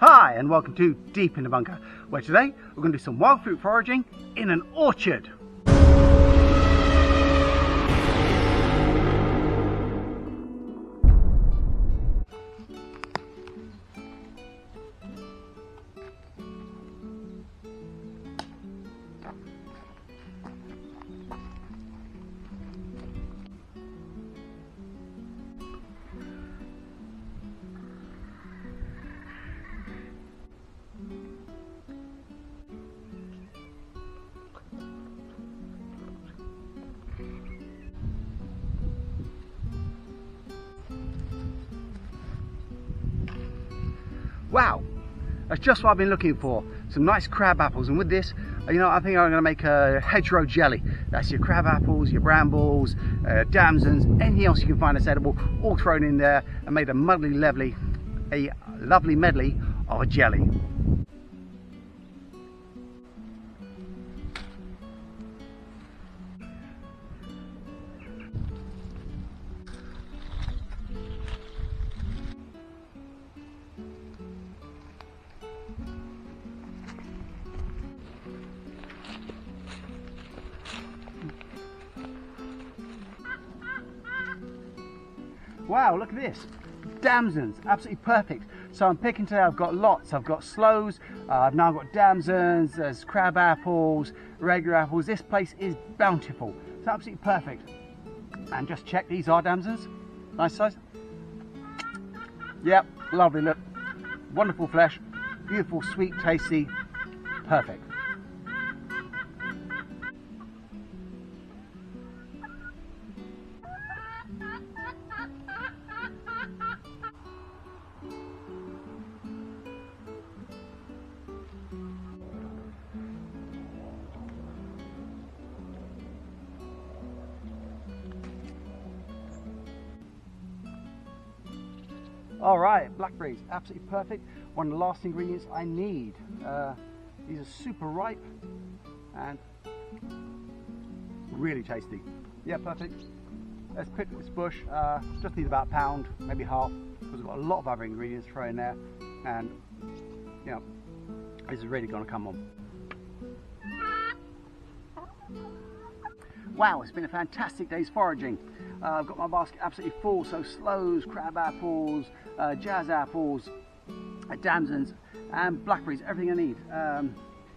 Hi and welcome to Deep in the Bunker, where today we're going to do some wild fruit foraging in an orchard. Wow, that's just what I've been looking for, some nice crab apples. And with this, I think I'm going to make a hedgerow jelly. That's your crab apples, your brambles, damsons, anything else you can find that's edible, all thrown in there and made a lovely medley of a jelly. Wow, look at this, damsons, absolutely perfect. So I'm picking today, I've got lots, I've got sloes, I've now got damsons, there's crab apples, regular apples. This place is bountiful, it's absolutely perfect. And just check, these are damsons, nice size. Yep, lovely, look, wonderful flesh, beautiful, sweet, tasty, perfect. All right, blackberries, absolutely perfect. One of the last ingredients I need. These are super ripe and really tasty. Yeah, perfect. Let's pick this bush. Just need about a pound, maybe half, because we've got a lot of other ingredients to throw in there, and you know, this is really going to come on. Wow, it's been a fantastic day's foraging. I've got my basket absolutely full, so sloes, crab apples, jazz apples, damsons and blackberries, everything I need.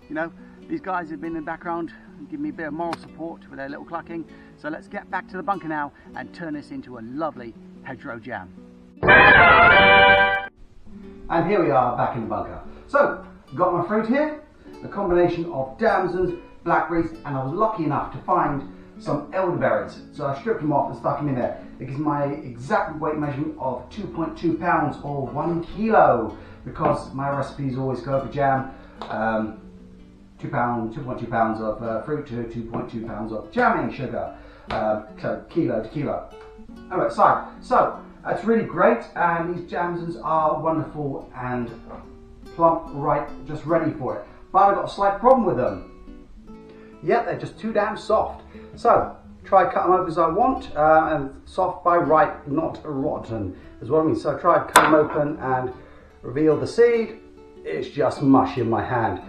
You know, these guys have been in the background and given me a bit of moral support with their little clucking. So let's get back to the bunker now and turn this into a lovely hedgerow jam. And here we are back in the bunker. So, got my fruit here, a combination of damsons, blackberries, and I was lucky enough to find some elderberries, so I stripped them off and stuck them in there. It gives my exact weight measurement of 2.2 pounds or 1 kilo, because my recipes always go for jam 2.2 pounds of fruit to 2.2 pounds of jamming sugar, so kilo to kilo. Anyway, so that's really great, and these damsons are wonderful and plump, right, just ready for it. But I've got a slight problem with them. Yep, they're just too damn soft. So, try cut them open as I want, and soft by right, not rotten, is what I mean. So try cut them open and reveal the seed. It's just mush in my hand.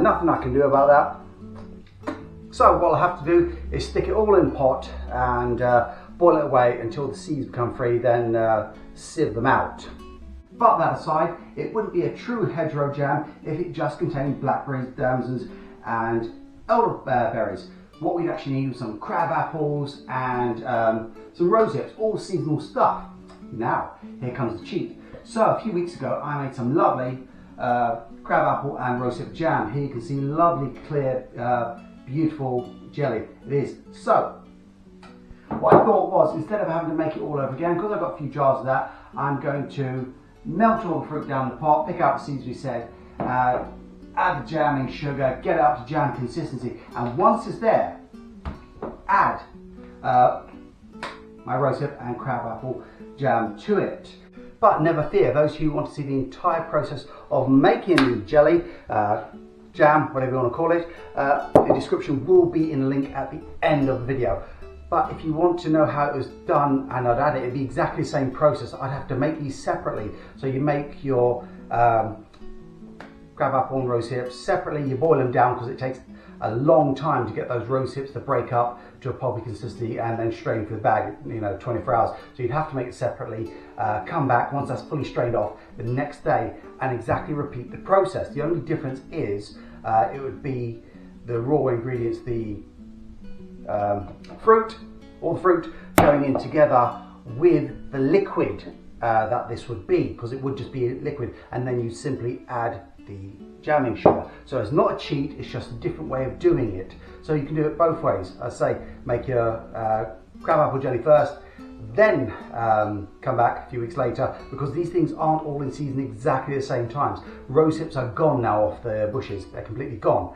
Nothing I can do about that. So what I'll have to do is stick it all in a pot and boil it away until the seeds become free, then sieve them out. But that aside, it wouldn't be a true hedgerow jam if it just contained blackberries, damsons and elderberries. What we'd actually need was some crab apples and some rose hips, all seasonal stuff. Now, here comes the cheat. So a few weeks ago, I made some lovely crab apple and rose hip jam. Here you can see lovely, clear, beautiful jelly it is. So, what I thought was, instead of having to make it all over again, because I've got a few jars of that, I'm going to melt all the fruit down the pot, pick out the seeds we said, add the jamming sugar, get it up to jam consistency, and once it's there, add my rose hip and crab apple jam to it. But never fear, those who want to see the entire process of making the jelly, jam, whatever you want to call it, the description will be in a link at the end of the video. But if you want to know how it was done and I'd add it, it'd be exactly the same process. I'd have to make these separately. So you make your crabapple and rose hips separately. You boil them down because it takes a long time to get those rose hips to break up to a pulpy consistency and then strain for the bag, 24 hours. So you'd have to make it separately, come back once that's fully strained off the next day and exactly repeat the process. The only difference is it would be the raw ingredients, the fruit going in together with the liquid that this would be, because it would just be liquid, and then you simply add the jamming sugar. So it's not a cheat, it's just a different way of doing it. So you can do it both ways. I say make your crabapple jelly first, then come back a few weeks later, because these things aren't all in season exactly the same times. Rose hips are gone now off the bushes, they're completely gone.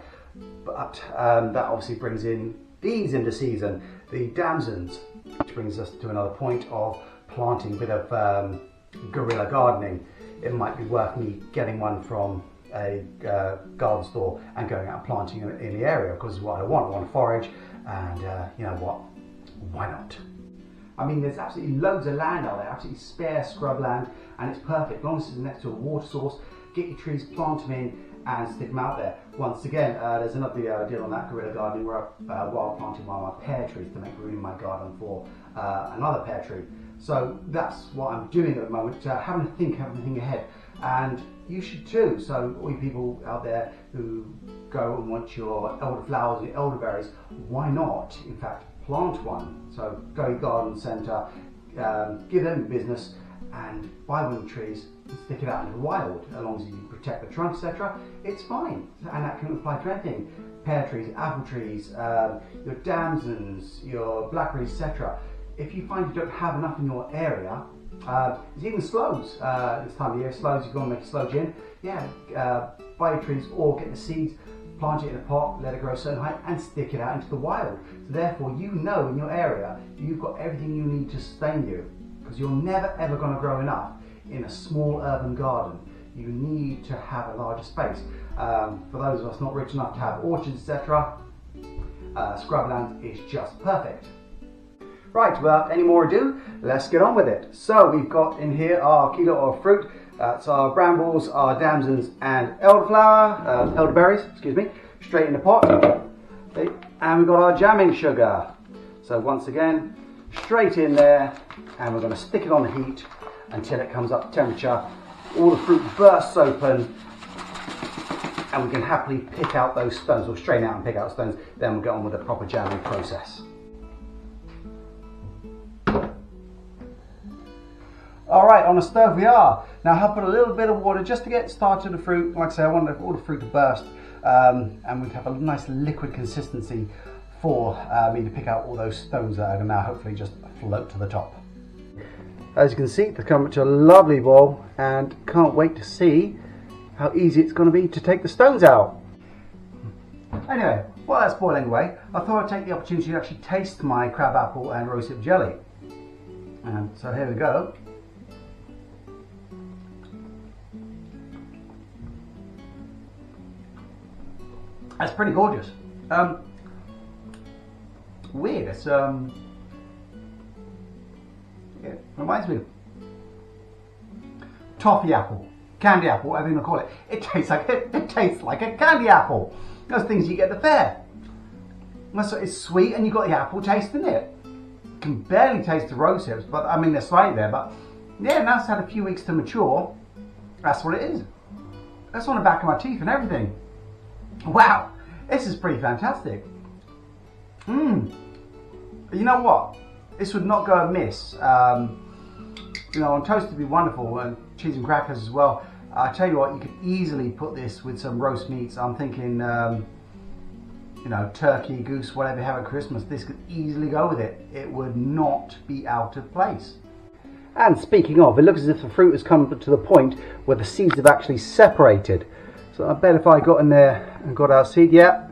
But that obviously brings in these into season, the damsons, which brings us to another point of planting, a bit of guerrilla gardening. It might be worth me getting one from a garden store and going out and planting it in the area, because it's what I want to forage, and you know what, why not? I mean, there's absolutely loads of land out there, absolutely spare scrub land, and it's perfect as long as it's next to a water source. Get your trees, plant them in and stick them out there. Once again, there's another video I did on that guerrilla gardening where I wild planted one of my pear trees to make room in my garden for another pear tree. So that's what I'm doing at the moment, having to think ahead, and you should too. So all you people out there who go and want your elderflowers and your elderberries, why not in fact plant one? So go to your garden centre, give them business and buy one of the trees and stick it out into the wild. As long as you protect the trunk, etc., it's fine, and that can apply to anything. Pear trees, apple trees, your damsons, your blackberries, etc. If you find you don't have enough in your area, there's even sloes this time of year. Sloes, you're going to make a sloe gin. Yeah, buy your trees or get the seeds, plant it in a pot, let it grow a certain height and stick it out into the wild. So therefore you know in your area you've got everything you need to sustain you, because you're never ever going to grow enough in a small urban garden. You need to have a larger space. For those of us not rich enough to have orchards, etc., scrubland is just perfect. Right, without any more ado, let's get on with it. So we've got in here our kilo of fruit. That's our brambles, our damsons and elderberries, excuse me, straight in the pot. Okay. And we've got our jamming sugar. So once again, straight in there, and we're going to stick it on the heat until it comes up to temperature. All the fruit bursts open, and we can happily pick out those stones, or strain out and pick out stones. Then we'll get on with the proper jamming process. Alright, on the stove we are. Now I'll put a little bit of water just to get started the fruit. Like I say, I want all the fruit to burst, and we have a nice liquid consistency for me to pick out all those stones that are going to now hopefully just float to the top. As you can see, they've come to a lovely boil, and can't wait to see how easy it's going to be to take the stones out. Anyway, while that's boiling away, I thought I'd take the opportunity to actually taste my crabapple and rosehip jelly. And so here we go. That's pretty gorgeous. Weird. It's it reminds me of toffee apple, candy apple, whatever you want to call it. It tastes like a candy apple. Those things you get at the fair. It's sweet, and you've got the apple taste in it. You can barely taste the rose hips, but I mean they're slightly there. But yeah, now it's had a few weeks to mature. That's what it is. That's on the back of my teeth and everything. Wow, this is pretty fantastic. You know what? This would not go amiss. You know, on toast would be wonderful, and cheese and crackers as well. I tell you what, you could easily put this with some roast meats. I'm thinking, you know, turkey, goose, whatever you have at Christmas. This could easily go with it. It would not be out of place. And speaking of, it looks as if the fruit has come to the point where the seeds have actually separated. So I bet if I got in there and got our seed, yeah,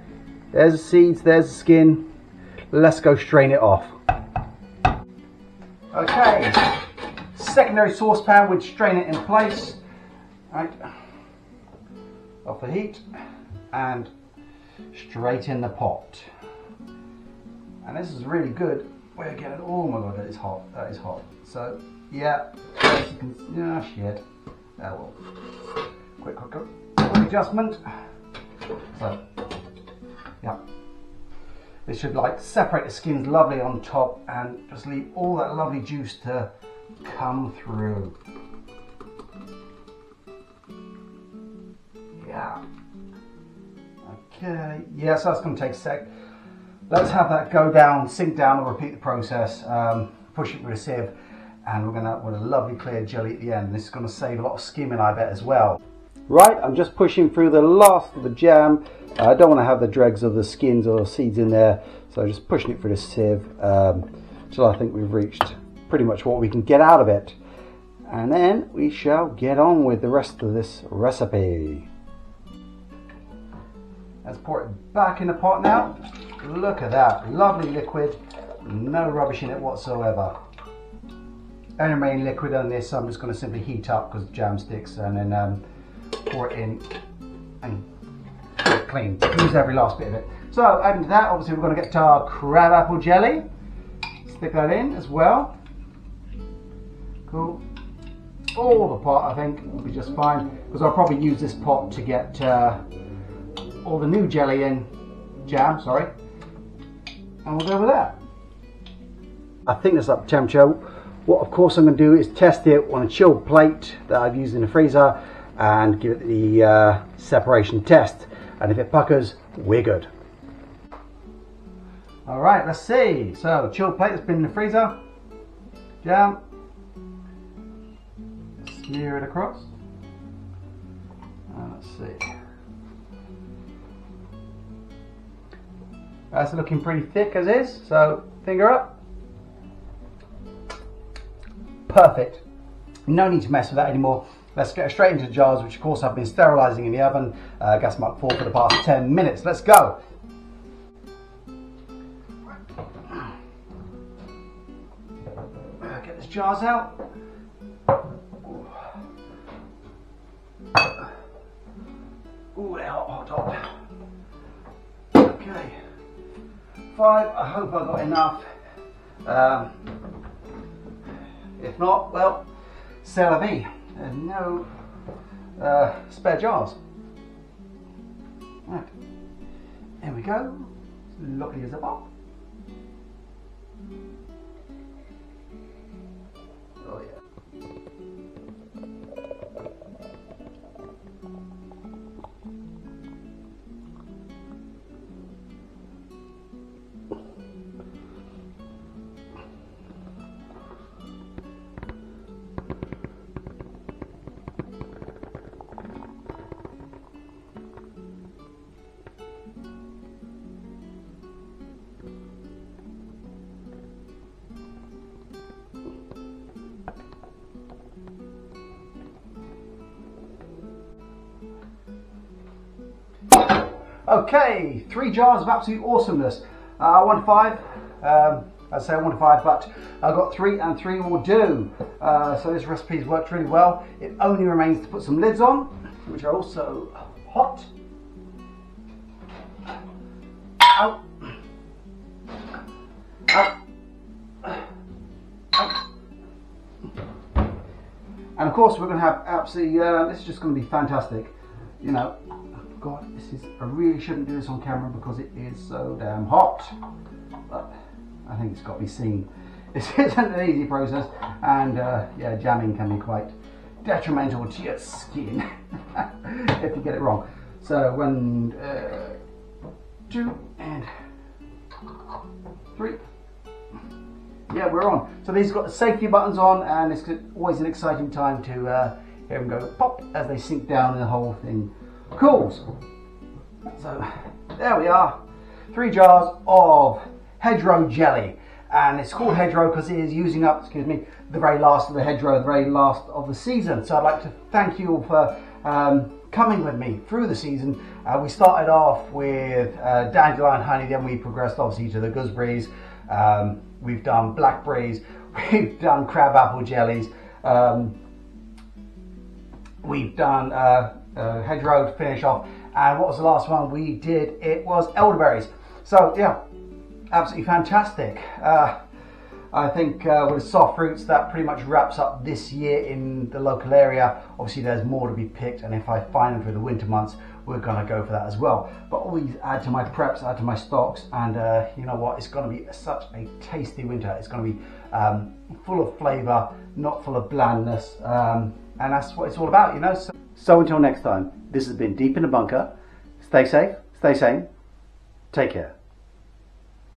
there's the seeds, there's the skin. Let's go strain it off. Okay, secondary saucepan, we'd strain it in place. Right, off the heat and straight in the pot. And this is really good. We're getting, oh my god, that is hot. That is hot. So yeah, you can, oh shit. Oh well. Quick. adjustment. So, yeah. This should like separate the skins lovely on top and just leave all that lovely juice to come through. Yeah. Okay, yeah, so that's going to take a sec. Let's have that go down, sink down, and repeat the process. Push it with a sieve, and we're going to want a lovely clear jelly at the end. This is going to save a lot of skimming, I bet, as well. Right, I'm just pushing through the last of the jam. I don't want to have the dregs of the skins or seeds in there, so just pushing it through the sieve until I think we've reached pretty much what we can get out of it. And then we shall get on with the rest of this recipe. Let's pour it back in the pot now. Look at that, lovely liquid, no rubbish in it whatsoever. Only remaining liquid on this, so I'm just going to simply heat up because the jam sticks, and then pour it in and get it clean. Use every last bit of it. So adding to that, obviously we're going to get to our crab apple jelly. Stick that in as well. Cool. All the pot, I think, will be just fine, because I'll probably use this pot to get all the new jelly in, jam, sorry, and we'll go with that. I think that's up to temperature. What of course I'm going to do is test it on a chilled plate that I've used in the freezer and give it the separation test, and if it puckers, we're good. Alright, let's see. So chilled plate has been in the freezer, jam, smear it across, and let's see. That's looking pretty thick as is, so finger up. Perfect. No need to mess with that anymore. Let's get straight into the jars, which of course I've been sterilising in the oven, gas mark 4 for the past 10 minutes. Let's go. Get these jars out. Ooh, they're hot. Okay. 5, I hope I got enough. If not, well, c'est la vie. There's no spare jars. Right, here we go. Lovely as a box. Oh yeah. Okay, 3 jars of absolute awesomeness. 1 to 5. I'd say 1 to 5, but I've got 3 and 3 will do. So this recipe's worked really well. It only remains to put some lids on, which are also hot. Out. Out. Out. And of course we're going to have absolutely, this is just going to be fantastic. You know, God, I really shouldn't do this on camera because it is so damn hot. But I think it's got to be seen. This isn't an easy process, and yeah, jamming can be quite detrimental to your skin if you get it wrong. So 1, 2, and 3. Yeah, we're on. So these have got the safety buttons on, and it's always an exciting time to hear them go pop as they sink down and the whole thing cools. So there we are, 3 jars of Hedgerow jelly, and it's called Hedgerow because it is using up, excuse me, the very last of the hedgerow, the very last of the season. So I'd like to thank you all for coming with me through the season. We started off with dandelion honey, then we progressed obviously to the gooseberries. We've done blackberries, we've done crab apple jellies, we've done hedgerow to finish off, and what was the last one we did? It was elderberries. So yeah, absolutely fantastic. I think with the soft fruits, that pretty much wraps up this year in the local area. Obviously there's more to be picked, and if I find them through the winter months, we're gonna go for that as well. But always add to my preps, add to my stocks, and you know what, it's gonna be such a tasty winter. It's gonna be full of flavor, not full of blandness, and that's what it's all about, you know. So until next time, this has been Deep in the Bunker. Stay safe, stay sane, take care.